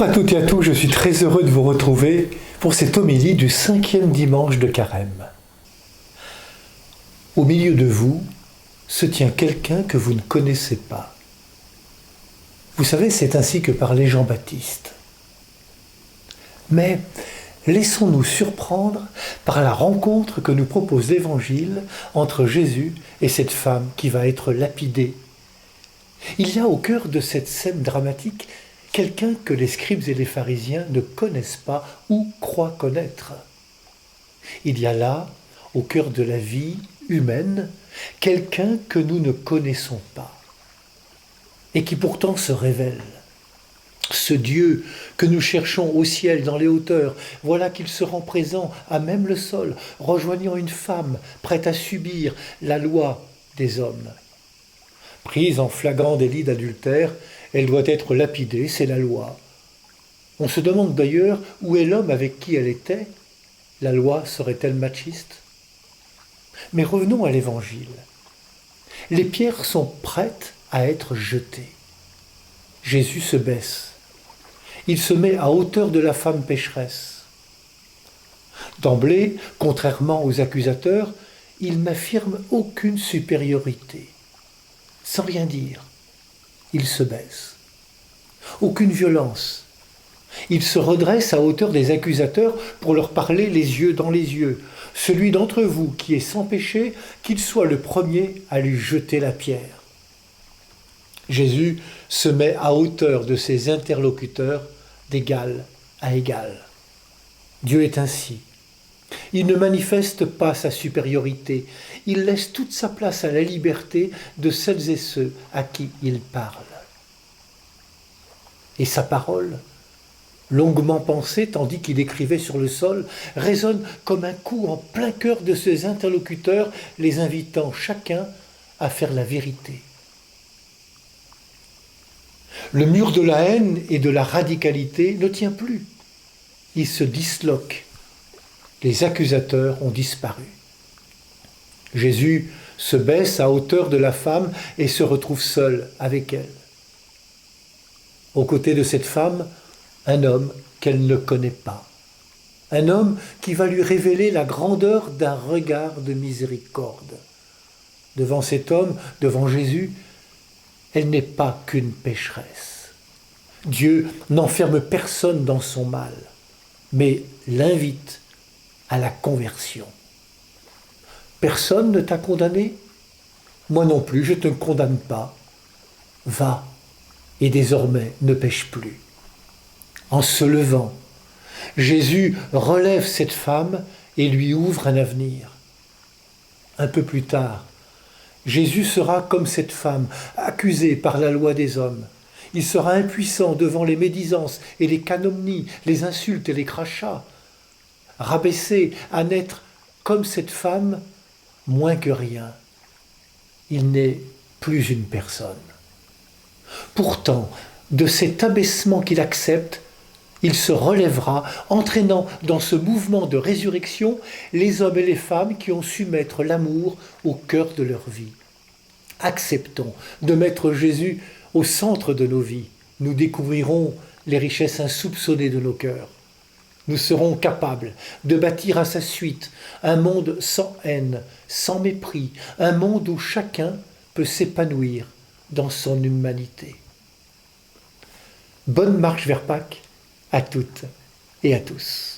Bonjour à toutes et à tous, je suis très heureux de vous retrouver pour cette homélie du 5e dimanche de Carême. Au milieu de vous se tient quelqu'un que vous ne connaissez pas. Vous savez, c'est ainsi que parlait Jean-Baptiste. Mais laissons-nous surprendre par la rencontre que nous propose l'Évangile entre Jésus et cette femme qui va être lapidée. Il y a au cœur de cette scène dramatique quelqu'un que les scribes et les pharisiens ne connaissent pas ou croient connaître. Il y a là, au cœur de la vie humaine, quelqu'un que nous ne connaissons pas et qui pourtant se révèle. Ce Dieu que nous cherchons au ciel, dans les hauteurs, voilà qu'il se rend présent à même le sol, rejoignant une femme prête à subir la loi des hommes. Prise en flagrant délit d'adultère, elle doit être lapidée, c'est la loi. On se demande d'ailleurs où est l'homme avec qui elle était. La loi serait-elle machiste? Mais revenons à l'Évangile. Les pierres sont prêtes à être jetées. Jésus se baisse. Il se met à hauteur de la femme pécheresse. D'emblée, contrairement aux accusateurs, il n'affirme aucune supériorité. Sans rien dire, il se baisse. Aucune violence. Il se redresse à hauteur des accusateurs pour leur parler les yeux dans les yeux. Celui d'entre vous qui est sans péché, qu'il soit le premier à lui jeter la pierre. Jésus se met à hauteur de ses interlocuteurs d'égal à égal. Dieu est ainsi. Il ne manifeste pas sa supériorité. Il laisse toute sa place à la liberté de celles et ceux à qui il parle. Et sa parole, longuement pensée tandis qu'il écrivait sur le sol, résonne comme un coup en plein cœur de ses interlocuteurs, les invitant chacun à faire la vérité. Le mur de la haine et de la radicalité ne tient plus. Il se disloque. Les accusateurs ont disparu. Jésus se baisse à hauteur de la femme et se retrouve seul avec elle. Aux côtés de cette femme, un homme qu'elle ne connaît pas. Un homme qui va lui révéler la grandeur d'un regard de miséricorde. Devant cet homme, devant Jésus, elle n'est pas qu'une pécheresse. Dieu n'enferme personne dans son mal, mais l'invite à la conversion. Personne ne t'a condamné? Moi non plus, je ne te condamne pas. Va, et désormais ne pêche plus. En se levant, Jésus relève cette femme et lui ouvre un avenir. Un peu plus tard, Jésus sera comme cette femme, accusée par la loi des hommes. Il sera impuissant devant les médisances et les calomnies, les insultes et les crachats. Rabaissé à n'être comme cette femme, moins que rien. Il n'est plus une personne. Pourtant, de cet abaissement qu'il accepte, il se relèvera, entraînant dans ce mouvement de résurrection les hommes et les femmes qui ont su mettre l'amour au cœur de leur vie. Acceptons de mettre Jésus au centre de nos vies. Nous découvrirons les richesses insoupçonnées de nos cœurs. Nous serons capables de bâtir à sa suite un monde sans haine, sans mépris, un monde où chacun peut s'épanouir dans son humanité. Bonne marche vers Pâques à toutes et à tous.